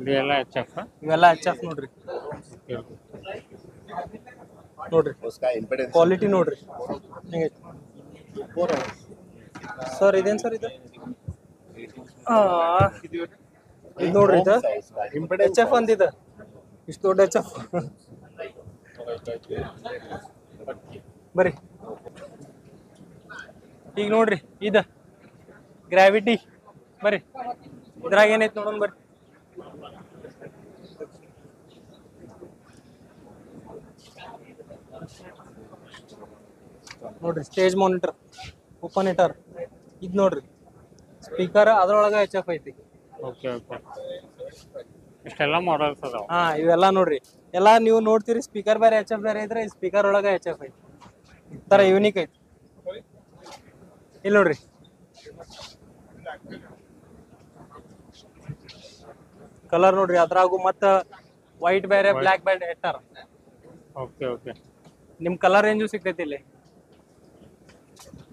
ಇದೆಲ್ಲ HF. ಇವೆಲ್ಲ HF ನೋಡ್ರಿ. ಓಕೆ ನೋಡ್ರಿ उसका इम्पेडेंस ಕ್ವಾಲಿಟಿ ನೋಡ್ರಿ ಹೆಂಗೈತಿ ಸರ್ ಇದೇನು ಸರ್ ಇದು ಇದು ನೋಡ್ರಿ ಇದು ಎಚ್ ಎಫ್ ಅಂದಿದ ಇಷ್ಟು ದೊಡ್ಡ ಎಚ್ ಎಫ್ ಬರ್ರಿ ಈಗ ನೋಡ್ರಿ ಇದು ಗ್ರಾವಿಟಿ ಬರ್ರಿ ಇದ್ರಾಗ ಏನೈತಿ ನೋಡೋಣ ಬರ್ರಿ ನೋಡ್ರಿ ಸ್ಟೇಜ್ ಮಾನಿಟರ್ ಓಪನ್ ಇಟರ್ ಇದು ನೋಡ್ರಿ ಸ್ಪೀಕರ್ ಅದ್ರೊಳಗ ಎಚ್ ಎಫ್ ಐತಿ ಓಕೆ ಓಕೆ ಇಷ್ಟೆಲ್ಲ ಮಾಡಲ್ಸ್ ಅದಾವ ಹಾ ಇವೆಲ್ಲ ನೋಡ್ರಿ ಎಲ್ಲಾ ನೀವು ನೋಡ್ತೀರಿ ಸ್ಪೀಕರ್ ಬೇರೆ ಎಚ್ ಎಫ್ ಬೇರೆ ಇದ್ರೆ ಸ್ಪೀಕರ್ ಒಳಗ ಎಚ್ ಎಫ್ ಐತಿ ಈ ತರ ಯೂನಿಕ್ ಐತಿ ಇಲ್ಲಿ ನೋಡ್ರಿ ಕಲರ್ ನೋಡ್ರಿ ಅದ್ರಾಗು ಮತ್ತ ವೈಟ್ ಬೇರೆ ಬ್ಲಾಕ್ ಬೇರೆ ಇಟ್ಟಾರ ಓಕೆ ಓಕೆ ನಿಮ್ ಕಲರ್ ರೇಂಜು ಸಿಗ್ತೈತಿ ಇಲ್ಲಿ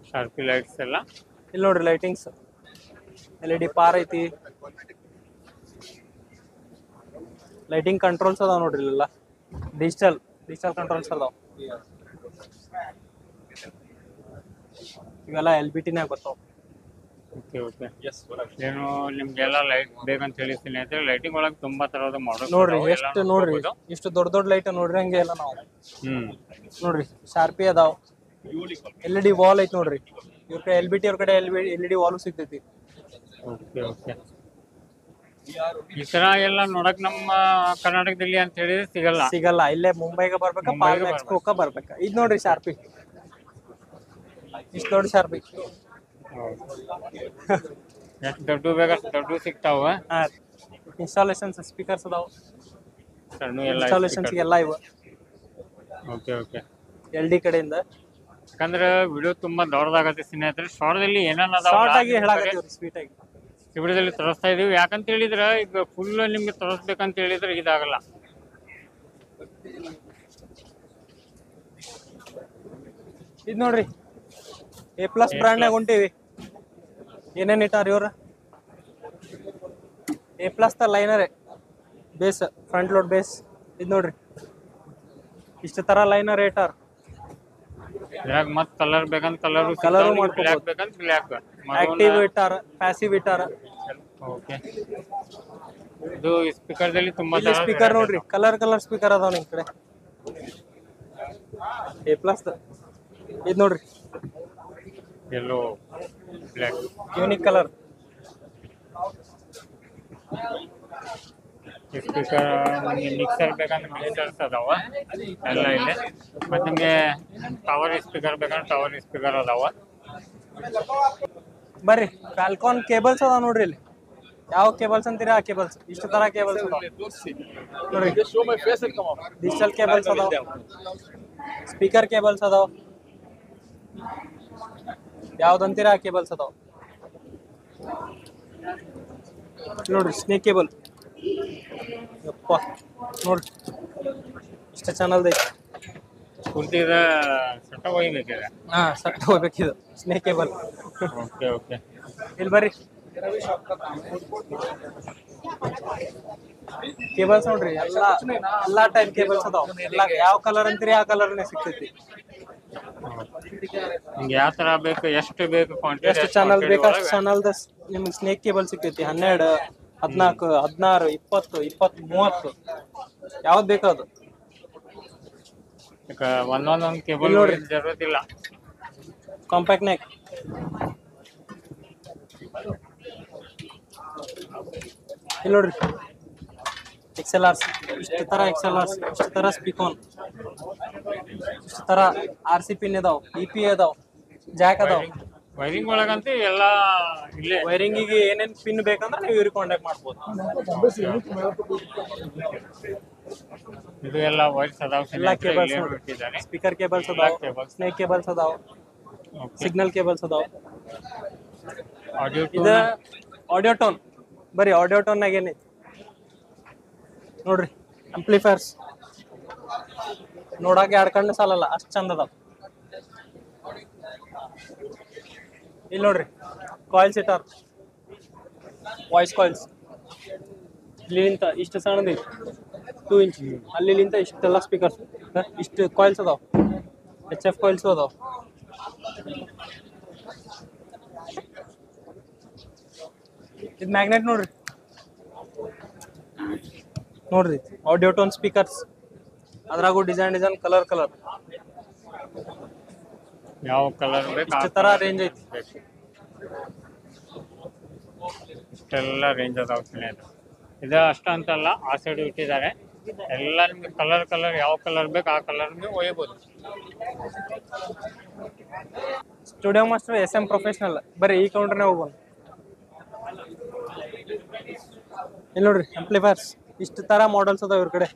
ಶಾರ್ಪಿ ಲೈಟ್ಸ್ ಎಲ್ಲ ಇಲ್ಲಿ ನೋಡ್ರಿ ಲೈಟಿಂಗ್ಸ್ LED ಪಾರ್ ಐತಿ ಲೈಟಿಂಗ್ ಕಂಟ್ರೋಲ್ಸ್ ಅದಾವ ನೋಡ್ರಿ ಇಲ್ಲೆಲ್ಲ ಡಿಜಿಟಲ್ ಕಂಟ್ರೋಲ್ಸ್ ಅದಾವ ಇವೆಲ್ಲ LBT ನಾಗ ಬರ್ತಾವ ಓಕೆ ಓಕೆ ಏನು ನಿಮ್ಗೆಲ್ಲ ಲೈಟ್ ಬೇಕಂತ ಹೇಳಿ ಸ್ನೇಹಿತರೆ ಲೈಟಿಂಗ್ ಒಳಗೆ ತುಂಬಾ ತರಹದ ಮಾಡಲ್ ನೋಡ್ರಿ ಎಷ್ಟು ನೋಡ್ರಿ ಇಷ್ಟು ದೊಡ್ಡ ದೊಡ್ಡ ಲೈಟ್ ನೋಡ್ರಿ ಹಂಗೆ ಎಲ್ಲ ನಾವು ನೋಡ್ರಿ ಶಾರ್ಪಿ ಅದಾವ LED ವಾಲ್ ಐತಿ ನೋಡ್ರಿ ಇವ್ರ ಕಡೆ LBT ಅವ್ರ ಕಡೆ LED ವಾಲು ಸಿಗ್ತೈತಿ ಓಕೆ ಓಕೆ ಈ ತರ ಎಲ್ಲ ನೋಡಕ್ ನಮ್ಮ ಕರ್ನಾಟಕದಲ್ಲಿ ಅಂತ ಹೇಳಿದ್ರೆ ಸಿಗಲ್ಲ ಇಲ್ಲೇ ಮುಂಬೈಗೆ ಬರ್ಬೇಕಾ ಪಾಲ್ಮ್ ಎಕ್ಸ್ಪೋಕ ಬರ್ಬೇಕಾ ಇದ್ ನೋಡ್ರಿ ಶಾರ್ಪಿ ಇಷ್ಟು ದೊಡ್ಡ ಶಾರ್ಪಿ ಎಷ್ಟು ದೊಡ್ಡ ಬೇಕಷ್ಟು ದೊಡ್ಡ ಸಿಗ್ತಾವ ಇನ್ಸ್ಟಾಲೇಷನ್ಸ್ ಸ್ಪೀಕರ್ಸ್ ಅದಾವ ಸಣ್ಣ ಎಲ್ಲ ಇನ್ಸ್ಟಾಲೇಷನ್ಸ್ ಎಲ್ಲ ಇವ ಓಕೆ ಓಕೆ LD ಕಡೆಯಿಂದ ಯಾಕಂದ್ರೆ ವಿಡಿಯೋ ತುಂಬಾ ದೊಡ್ಡದಾಗತ್ತೆ ಸ್ನೇಹಿತರೆ ಶಾರ್ಟ್ದಲ್ಲಿ ಏನೇನು ಅದಾವ ಶಾರ್ಟ್ ಆಗಿ ಹೇಳಾಕತ್ತೀವ್ರಿ ಸ್ವೀಟ್ ಆಗಿ ಈ ವಿಡಿಯೋದಲ್ಲಿ ತೋರಿಸ್ತಾ ಇದೀವಿ ಯಾಕಂತ ಹೇಳಿದ್ರೆ ಈಗ ಫುಲ್ ನಿಮ್ಗೆ ತೋರಿಸ್ಬೇಕಂತ ಹೇಳಿದ್ರೆ ಇದಾಗಲ್ಲ ಇದ್ ನೋಡ್ರಿ A+ ಬ್ರ್ಯಾಂಡ್ನಾಗ ಹೊಂಟಿವಿ ಏನೇನ್ ಇಟ್ಟಾರ ಇವ್ರ A+ ತ liner base front load base ಇದ್ ನೋಡ್ರಿ ಇಷ್ಟ ತರ ಲೈನರ್ ಇಟ್ಟಾರ ಇದ್ರಾಗ ಮತ್ ಕಲರ್ ಬೇಕಂತ ಕಲರ್ ಮಾಡ್ಕೋಬಹುದು ಬೇಕಂತ ಬ್ಲ್ಯಾಕ್ ಆಕ್ಟಿವ್ ಇಟ್ಟಾರ ಪ್ಯಾಸಿವ್ ಇಟ್ಟಾರ ಓಕೆ ಇದು ಸ್ಪೀಕರ್ದಲ್ಲಿ ತುಂಬಾ ಇಲ್ಲಿ ಸ್ಪೀಕರ್ ನೋಡ್ರಿ ಕಲರ್ ಸ್ಪೀಕರ್ ಅದಾವ ನಿಮ್ ಕಡೆ A+ ಇದ್ ನೋಡ್ರಿ yellow black unique colour speaker mixer ಬೇಕಂದ್ರೆ ಮಿಕ್ಸರ್ಸ್ ಅದಾವ ಎಲ್ಲ ಇದೆ ಮತ್ತೆ ನಿಮಗೆ ಟವರ್ ಸ್ಪೀಕರ್ ಬೇಕಂದ್ರೆ ಟವರ್ ಸ್ಪೀಕರ್ ಅದಾವ ಬರ್ರಿ ಫ್ಯಾಲ್ಕಾನ್ ಕೇಬಲ್ಸ್ ಅದಾವ ನೋಡ್ರಿ ಇಲ್ಲಿ ಯಾವ ಕೇಬಲ್ಸ್ ಅಂತೀರಿ ಆ ಕೇಬಲ್ಸ್ ಇಷ್ಟು ತರ ಕೇಬಲ್ಸ್ ಅದಾವ ನೋಡ್ರಿ ಡಿಜಿಟಲ್ ಕೇಬಲ್ಸ್ ಅದಾವ ಸ್ಪೀಕರ್ ಕೇಬಲ್ಸ್ ಅದಾವ ಯಾವ್ದಂತೀರ ಆ ಕೇಬಲ್ಸ್ ಅದಾವ ನೋಡ್ರಿ ಸ್ನೇಕ್ ಕೇಬಲ್ ಯಪ್ಪ ನೋಡ್ರಿ ಇಷ್ಟ ಚಾನಲ್ದ ಐತಿ ಪೂರ್ತಿ ಸಟ್ಟ ಒಯ್ಬೇಕಿದೆ ಹಾ ಸಟ್ ಹೋಗ್ಬೇಕಿದು ಸ್ನೇಕ್ ಕೇಬಲ್ ಓಕೆ ಓಕೆ ಇಲ್ಲಿ ಬರ್ರಿ ಕೇಬಲ್ಸ್ ನೋಡ್ರಿ ಎಲ್ಲಾ ಟೈಪ್ ಕೇಬಲ್ಸ್ ಅದಾವ ಎಲ್ಲಾ ಯಾವ ಕಲರ್ ಅಂತೀರಿ ಆ ಕಲರ್ನೇ ಸಿಗ್ತೈತಿ ನಿಮ್ಗೆ ಯಾವ ತರ ಬೇಕು ಎಷ್ಟು ಬೇಕು ಕ್ವಾಂಟಿಟಿ ಎಷ್ಟು ಚಾನಲ್ ಬೇಕು ಅಷ್ಟು ಚಾನಲ್ದ ನಿಮ್ಗೆ ಸ್ನೇಕ್ ಕೇಬಲ್ ಸಿಗ್ತೈತಿ 12 14 16 20 20 30 ಯಾವ್ದು ಬೇಕು ಅದು ಒಂದೊಂದೊಂದು ಕೇಬಲ್ ನೋಡ್ರಿ ಜरूरत ಇಲ್ಲ ಕಾಂಪ್ಯಾಕ್ಟ್ ನೆಕ್ ಇಲ್ಲಿ ನೋಡ್ರಿ XLRs ಇಷ್ಟು ತರ XLRs ಇಷ್ಟು ತರ ಸ್ಪೀಕಾನ್ ಇಷ್ಟು ತರ RC ಪಿನ್ ಇದಾವ EP ಇದಾವ ಜಾಕ್ ಅದಾವ ವೈರಿಂಗ್ ಒಳಗಂತೂ ಎಲ್ಲ ಇಲ್ಲೇ ವೈರಿಂಗಿಗೆ ಏನೇನ್ ಪಿನ್ ಬೇಕಂದ್ರೆ ನೀವು ಇವ್ರಿಗೆ ಕಾಂಟ್ಯಾಕ್ಟ್ ಮಾಡ್ಬೋದು ಇದು ಎಲ್ಲ ವೈರ್ಸ್ ಅದಾವ ಎಲ್ಲ ಕೇಬಲ್ಸ್ ಇಟ್ಟಿದ್ದಾರೆ ಸ್ಪೀಕರ್ ಕೇಬಲ್ಸ್ ಅದಾವ ಸ್ನೇಕ್ ಕೇಬಲ್ಸ್ ಅದಾವ ಸಿಗ್ನಲ್ ಕೇಬಲ್ಸ್ ಅದಾವ ಆಡಿಯೋ ಇದ ಆಡಿಯೋ ಟೋನ್ ಬರೀ ಆಡಿಯೋ ಟೋನ್ನಾಗ ಏನೈತಿ ನೋಡ್ರಿ ಆಂಪ್ಲಿಫೈರ್ಸ್ ನೋಡಾಕ ಎರಡು ಕಣ್ಣು ಸಾಲಲ್ಲ ಅಷ್ಟು ಚಂದ ಅದಾವ ಇಲ್ಲಿ ನೋಡ್ರಿ ಕಾಯಿಲ್ಸ್ ಇಟ್ಟಾರ ವಾಯ್ಸ್ ಕಾಯಿಲ್ಸ್ ಇಲ್ಲಿ ನಿಂತ ಇಷ್ಟು ಸಣ್ಣದೈತಿ 2 ಇಂಚ್ ಅಲ್ಲಿಂದ ಇಷ್ಟೆಲ್ಲ ಸ್ಪೀಕರ್ಸ್, ಇಷ್ಟು ಕಾಯಿಲ್ಸ್ ಅದಾವ, HF ಕಾಯಿಲ್ಸ್ ಅದಾವ. ಇದು ಮ್ಯಾಗ್ನೆಟ್ ನೋಡ್ರಿ, ನೋಡ್ರಿ ಆಡಿಯೋ ಟೋನ್ ಸ್ಪೀಕರ್ಸ್, ಅದ್ರಾಗೂ ಡಿಸೈನ್ ಕಲರ್ ಯಾವ ಕಲರ್ ಬೇಕು ಇಷ್ಟು ತರ ರೇಂಜ್ ಐತಿ. ಇಷ್ಟೆಲ್ಲ ರೇಂಜ್ ಅದಾವ ಸ್ನೇಹಿತರೆ. ಇದು ಅಷ್ಟ ಅಂತಲ್ಲ, ಆ ಸೈಡ್ ಇಟ್ಟಿದ್ದಾರೆ ಎಲ್ಲ. ನಿಮ್ಗೆ ಕಲರ್ ಯಾವ ಕಲರ್ ಬೇಕು ಆ ಕಲರ್ ನೀವು ಒಯ್ಯಬಹುದು. ಸ್ಟುಡಿಯೋ ಮಾಸ್ಟರ್ SM ಪ್ರೊಫೆಷನಲ್, ಬರೀ ಈ ಕೌಂಟರ್ನೇ ಹೋಗೋಣ. ಇಲ್ಲಿ ನೋಡ್ರಿ ಆಂಪ್ಲಿಫೈರ್ಸ್, ಇಷ್ಟು ತರ ಮಾಡೆಲ್ಸ್ ಅದಾವ ಇವ್ರ ಕಡೆ.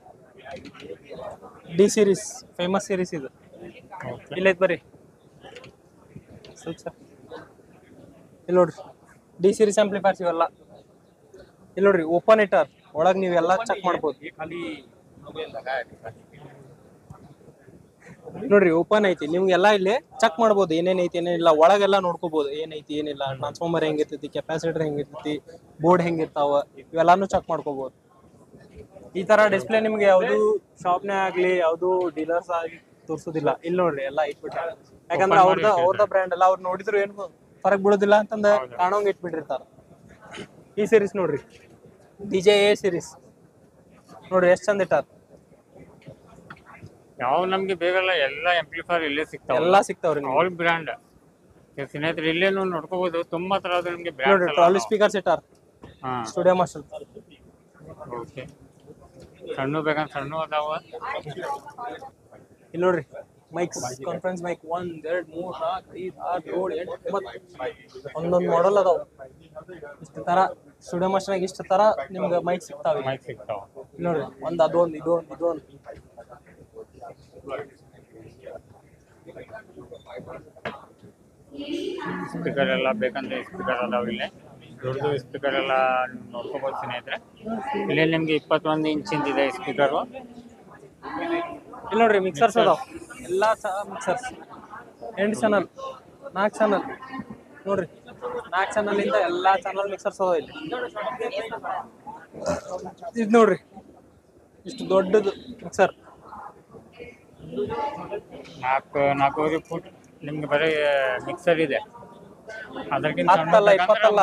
D ಸೀರೀಸ್ ಫೇಮಸ್ ಸೀರೀಸ್ ಇದು. ಇಲ್ಲೈತ್ ಬರ್ರಿ ಸರ್, ಇಲ್ಲಿ ನೋಡ್ರಿ D ಸೀರೀಸ್ ಆಂಪ್ಲಿಫೈರ್ಸ್ ಇವೆಲ್ಲ. ಇಲ್ಲಿ ನೋಡ್ರಿ ಓಪನ್ ಇಟ್ಟರ್, ಒಳಗ್ ನೀವೆಲ್ಲ ಚೆಕ್ ಮಾಡ್ಬೋದು. ನೋಡ್ರಿ ಓಪನ್ ಐತಿ, ನಿಮ್ಗೆಲ್ಲ ಇಲ್ಲಿ ಚೆಕ್ ಮಾಡ್ಬೋದು ಏನೇನ್ ಐತಿ ಏನೇನಿಲ್ಲ, ಒಳಗೆಲ್ಲ ನೋಡ್ಕೋಬಹುದು ಏನೈತಿ ಏನಿಲ್ಲ, ಟ್ರಾನ್ಸ್ಫಾರ್ಮರ್ ಹೆಂಗಿರ್ತೈತಿ, ಕೆಪಾಸಿಟರ್ ಹೆಂಗಿರ್ತೈತಿ, ಬೋರ್ಡ್ ಹೆಂಗಿರ್ತಾವ, ಇವೆಲ್ಲಾನು ಚೆಕ್ ಮಾಡ್ಕೋಬಹುದು. ಈ ತರ ಡಿಸ್ಪ್ಲೇ ನಿಮ್ಗೆ ಯಾವ್ದು ಶಾಪ್ನೇ ಆಗ್ಲಿ ಯಾವ್ದು ಡೀಲರ್ಸ್ ಆಗಿ ತೋರ್ಸೋದಿಲ್ಲ. ಇಲ್ಲಿ ನೋಡ್ರಿ ಎಲ್ಲ ಇಟ್ಬಿಟ್ಟಾರ, ಯಾಕಂದ್ರೆ ಅವ್ರದ ಬ್ರ್ಯಾಂಡ್ ಎಲ್ಲ ಅವ್ರು ನೋಡಿದ್ರು ಏನು ಫರಕ್ ಬಿಡೋದಿಲ್ಲ ಅಂತಂದ ಕಾಣೋಂಗ್ ಇಟ್ಬಿಟ್ಟಿರ್ತಾರ. ಈ ಸೀರೀಸ್ ನೋಡ್ರಿ, DJA ಸೀರೀಸ್ ನೋಡ್ರಿ ಎಷ್ಟ್ ಚಂದ ಇಟ್ಟಾರ. ಯಾವ ನಮ್ಗೆ ಬೇಕಲ್ಲ ಎಲ್ಲ ಆಂಪ್ಲಿಫೈರ್ ಇಲ್ಲೇ ಸಿಗ್ತಾವ, ಎಲ್ಲ ಸಿಗ್ತಾವ್ರಿ. ಆಲ್ ಬ್ರ್ಯಾಂಡ್ ಸ್ನೇಹಿತರೆ ಇಲ್ಲೇನು ನೋಡ್ಕೋಬಹುದು. ತುಂಬಾ ತರಹದ ನಿಮ್ಗೆ ಬ್ರ್ಯಾಂಡ್. ನೋಡ್ರಿ ಟ್ರಾಲಿ ಸ್ಪೀಕರ್ಸ್ ಇಟ್ಟಾರ, ಸ್ಟುಡಿಯೋ ಮಾಸ್ಟರ್. ಓಕೆ, ಸಣ್ಣ ಬೇಕಂದ್ರೆ ಸಣ್ಣ ಅದಾವ. ಇಲ್ಲಿ ನೋಡ್ರಿ ಮೈಕ್ಸ್, ಕಾನ್ಫರೆನ್ಸ್ ಮೈಕ್ 1 2 3 4 5 6 7 8 9 ಒಂದೊಂದು ಮಾಡೆಲ್ ಅದಾವ. ಇಷ್ಟು ತರ ಸ್ಟುಡಿಯೋ ಮಾಸ್ಟರ್ನಾಗ ಇಷ್ಟು ತರ ನಿಮ್ಗೆ ಮೈಕ್ ಸಿಗ್ತಾವೆ. ಇಲ್ಲಿ ನೋಡ್ರಿ ಒಂದ್ ಅದೊಂದು ಇದೊಂದು ಸ್ಪೀಕರ್ ಎಲ್ಲ ಬೇಕಂದ್ರೆ ಸ್ಪೀಕರ್ ಅದಾವ. ಇಲ್ಲೇ ದೊಡ್ಡದು ಸ್ಪೀಕರ್ ಎಲ್ಲ ನೋಡ್ಕೋಬಹುದು ಸ್ನೇಹಿತರೆ. ಇಲ್ಲೇ ನಿಮ್ಗೆ 21 ಇಂಚಿಂದ ಇದೆ ಸ್ಪೀಕರು. ಇಲ್ಲಿ ನೋಡ್ರಿ ಮಿಕ್ಸರ್ಸ್ ಅದಾವ, ಎಲ್ಲಾ ಮಿಕ್ಸರ್ಸ್ 8 ಚಾನಲ್ 4 ಚಾನಲ್ ನೋಡ್ರಿ, 4 ಚಾನಲ್ ಇಂದ ಎಲ್ಲಾ ಚಾನಲ್ ಮಿಕ್ಸರ್ಸ್ ಅದಾವ ಇಲ್ಲಿ. ಇದು ನೋಡ್ರಿ ಇಷ್ಟು ದೊಡ್ಡದು ಮಿಕ್ಸರ್, 4.5 ಫುಟ್ ನಿಮ್ಗೆ ಬರೀ ಮಿಕ್ಸರ್ ಇದೆ. ಅದಕ್ಕಿಂತ 10 ಅಲ್ಲ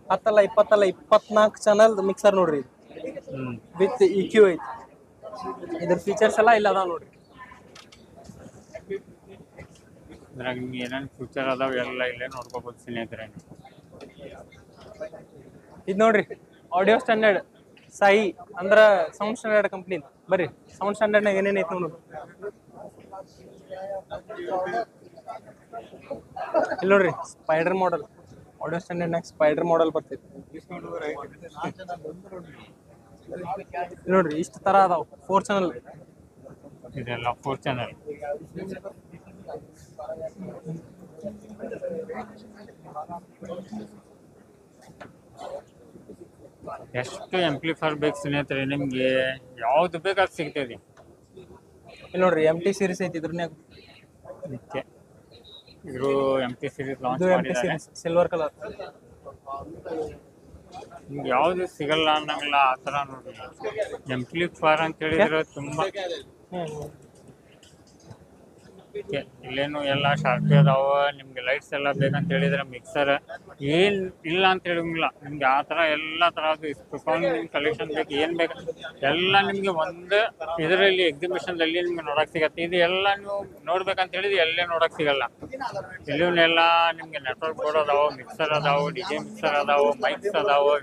24 ಚಾನಲ್ ಮಿಕ್ಸರ್ ನೋಡ್ರಿ ವಿತ್ EQ ಐತಿ. ಇದ್ರ ಫೀಚರ್ಸ್ ಎಲ್ಲ ಇಲ್ಲ ಅದಾವ ನೋಡ್ರಿ. ಅದ್ರಾಗ ನಿಮ್ಗೆ ಏನೇನು ಫ್ಯೂಚರ್ ಅದಾವ ಎಲ್ಲ ಇಲ್ಲೇ ನೋಡ್ಕೋಬಹುದು ಸ್ನೇಹಿತರೆ. ಇದು ನೋಡ್ರಿ ಆಡಿಯೋ ಸ್ಟ್ಯಾಂಡರ್ಡ್ ಸಾಯಿ ಅಂದ್ರ ಸೌಂಡ್ ಸ್ಟ್ಯಾಂಡರ್ಡ್ ಕಂಪ್ನಿ. ಬರ್ರಿ ಸೌಂಡ್ ಸ್ಟ್ಯಾಂಡರ್ಡ್ನಾಗ ಏನೇನೈತಿ ನೋಡು. ಇಲ್ಲಿ ನೋಡ್ರಿ ಸ್ಪೈಡರ್ ಮಾಡೆಲ್, ಆಡಿಯೋ ಸ್ಟ್ಯಾಂಡರ್ಡ್ನಾಗ ಸ್ಪೈಡರ್ ಮಾಡೆಲ್ ಬರ್ತೈತಿ. ನೋಡ್ರಿ ಇಷ್ಟು ತರ ಅದಾವ 4 ಚಾನಲ್. ಇದೆಲ್ಲ 4 ಚಾನಲ್. ಎಷ್ಟು ಆಂಪ್ಲಿಫೈರ್ ಬೇಕು ಸ್ನೇಹಿತರೆ, ನಿಮ್ಗೆ ಯಾವ್ದು ಬೇಕಾದ್ ಸಿಗ್ತದೆ. ಇಲ್ಲಿ ನೋಡ್ರಿ MT ಸೀರೀಸ್ ಐತಿ ಇದ್ರನ್ಯಾಗ. ಇದ್ರು MT ಸೀರೀಸ್ ಲಾಂಚ್ ಇದು MT ಮಾಡಿದ್ದಾರೆ. Series silver colour. ನಿಮ್ಗೆ ಯಾವ್ದು ಸಿಗಲ್ಲ ಅನ್ನಂಗಿಲ್ಲ ಆ ತರ ನೋಡ್ರಿ. ಆಂಪ್ಲಿಫೈರ್ ಅಂತ ಹೇಳಿದ್ರೆ ತುಂಬಾ ಇಲ್ಲೇನು ಎಲ್ಲ ಶಾರ್ಪಿ ಅದಾವ. ನಿಮ್ಗೆ ಲೈಟ್ಸ್ ಎಲ್ಲ ಬೇಕಂತ ಹೇಳಿದ್ರೆ ಮಿಕ್ಸರ್ ಏನ್ ಇಲ್ಲ ಅಂತ ಹೇಳಂಗಿಲ್ಲ. ನಿಮ್ಗೆ ಆ ತರ ಎಲ್ಲ ತರದ್ದು ನಿಮ್ಗೆ ಕಲೆಕ್ಷನ್ ಬೇಕು, ಏನ್ ಬೇಕು ಎಲ್ಲ ನಿಮ್ಗೆ ಒಂದು ಇದರಲ್ಲಿ ಎಕ್ಸಿಬಿಷನ್ದಲ್ಲಿ ನಿಮ್ಗೆ ನೋಡಕ್ ಸಿಗತ್ತೆ. ಇದು ಎಲ್ಲ ನೀವು ನೋಡ್ಬೇಕಂತ ಹೇಳಿದ್ರೆ ಎಲ್ಲೇ ನೋಡಕ್ ಸಿಗಲ್ಲ. ಇಲ್ಲಿವನ್ನೆಲ್ಲ ನಿಮ್ಗೆ ನೆಟ್ವರ್ಕ್ ಬೋರ್ಡ್ ಅದಾವ, ಮಿಕ್ಸರ್ ಅದಾವ, DJ ಮಿಕ್ಸರ್ ಅದಾವ, ಮೈಕ್ಸ್ ಅದಾವ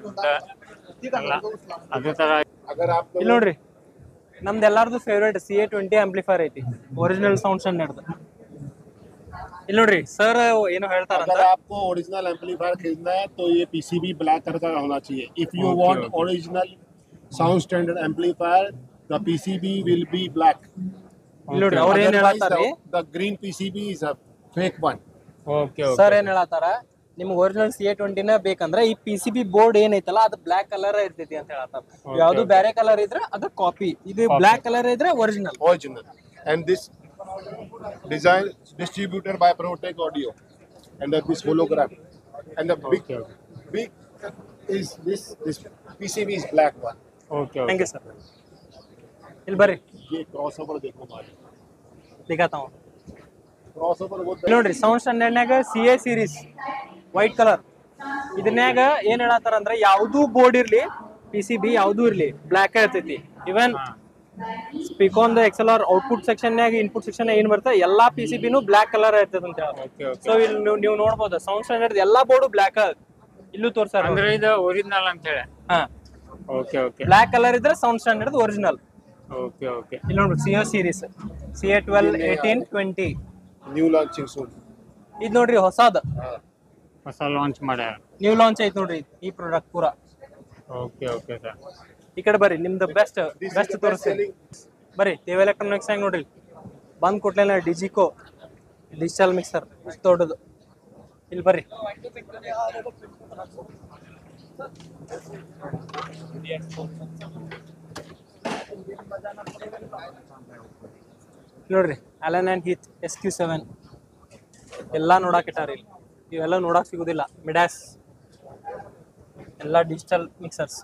ಎಲ್ಲ ಅದೇ ತರ. ಇಲ್ಲಿ ನೋಡ್ರಿ ನಮ್ದು ಎಲ್ಲಾರ್ದು ಫೇವ್ರೇಟ್ CA20 ಆಂಪ್ಲಿಫೈರ್ ಐತಿ, ಒರಿಜಿನಲ್ ಸೌಂಡ್ ಸ್ಟ್ಯಾಂಡರ್ಡ್. ಇಲ್ಲಿ ನೋಡ್ರಿ ಸರ್ ಏನೋ ಹೇಳ್ತಾರ. अगर आपको ओरिजिनल एम्पलीफायर खरीदना है तो ये PCB ब्लैक कलर का होना चाहिए. If you want original sound standard amplifier, the PCB will be black. ಇಲ್ಲಿ ನೋಡ್ರಿ ಅವ್ರು ಏನ್ ಹೇಳತ್ತಾರ, The green PCB is a fake one. Okay sir ಏನ್ ಹೇಳತ್ತಾರ, ನಿಮ್ಗೆ ಒರಿಜಿನಲ್ CA20 ನ ಬೇಕಂದ್ರೆ ಈ PCB ಬೋರ್ಡ್ ಏನೈತಲ್ಲ ಅದು ಬ್ಲಾಕ್ ಕಲರ್ ಇರ್ತೈತಿ ಅಂತ ಹೇಳತ್ತಾರ. ಯಾವ್ದು ಬೇರೆ ಕಲರ್ ಇದ್ರೆ ಅದು ಕಾಪಿ, ಇದು ಬ್ಲಾಕ್ ಕಲರ್ ಇದ್ರೆ original. And this design distributed by Protec Audio, and this hologram, and the big is this PCB is black one. Okay thank you sir. ಇಲ್ಲಿ ಬರ್ರಿ ये क्रॉसओवर देखो मारे ದಿಗಾತಾವ क्रॉसओवर वो ನೋಡ್ರಿ ಸೌಂಡ್ ಸ್ಟ್ಯಾಂಡರ್ಡ್ನಾಗ CA ಸೀರೀಸ್ ವೈಟ್ ಕಲರ್ ಇದನ್ಯಾಗ ಏನ್ ಹೇಳತ್ತಾರ ಅಂದ್ರೆ ಯಾವ್ದು ಬೋರ್ಡ್ ಇರ್ಲಿ PCB ಯಾವ್ದು ಇರ್ಲಿ ಬ್ಲಾಕ್ ಇರ್ತೈತಿ ಇವನ್ ಸ್ಪೀಕಾನ್ ದ XLR ಔಟ್ಪುಟ್ ಸೆಕ್ಷನ್ಯಾಗ ಇನ್ಪುಟ್ ಸೆಕ್ಷನ್ ಏನ್ ಬರ್ತದೆ ಎಲ್ಲಾ PCBನು ಬ್ಲಾಕ್ ಕಲರ್ ಇರ್ತದೆ ಅಂತ ಹೇಳಿ ಓಕೆ ಓಕೆ ಸೊ ಇಲ್ಲಿ ನೀವು ನೋಡ್ಬೋದು ಸೌಂಡ್ ಸ್ಟ್ಯಾಂಡರ್ಡ್ ಎಲ್ಲಾ ಬೋರ್ಡು ಬ್ಲಾಕ್ ಇಲ್ಲೂ ತೋರ್ಸಾರ ಅಂದ್ರೆ ಇದು ಒರಿಜಿನಲ್ ಅಂತ ಹೇಳಿ ಹಾ ಓಕೆ ಓಕೆ ಬ್ಲಾಕ್ ಕಲರ್ ಇದ್ರೆ sound standard original okay okay ಇಲ್ಲಿ ನೋಡ್ರಿ CA series CA 12 18 20 new launching soon ಇದು ನೋಡ್ರಿ ಹೊಸಾದ ಹೊಸ ಲಾಂಚ್ ಮಾಡ್ಯಾರ ನ್ಯೂ ಲಾಂಚ್ ಐತಿ ನೋಡ್ರಿ ಈ ಪ್ರಾಡಕ್ಟ್ ಪೂರಾ ಓಕೆ ಓಕೆ ಸರ್ ಈ ಕಡೆ ಬರ್ರಿ ನಿಮ್ದು ಬೆಸ್ಟ್ ತೋರಿಸ್ತೀನಿ ಬರ್ರಿ ದೇವ್ ಎಲೆಕ್ಟ್ರಾನಿಕ್ಸ್ ಹೆಂಗ್ ನೋಡ್ರಿ ಬಂದ್ ಕೊಟ್ಲೇನ ಡಿಜಿಕೋ ಡಿಜಿಟಲ್ ಮಿಕ್ಸರ್ ಇಷ್ಟು ದೊಡ್ಡದು ಇಲ್ಲಿ ಬರ್ರಿ ನೋಡ್ರಿ ಅಲನ್ ಅಂಡ್ ಹೀತ್ SQ7 ಎಲ್ಲ ನೋಡಾಕಿಟ್ಟಾರ ಇಲ್ಲಿ ಇವೆಲ್ಲ ನೋಡಕ್ ಸಿಗುದಿಲ್ಲ ಮಿಡಾಸ್ ಎಲ್ಲ ಡಿಜಿಟಲ್ ಮಿಕ್ಸರ್ಸ್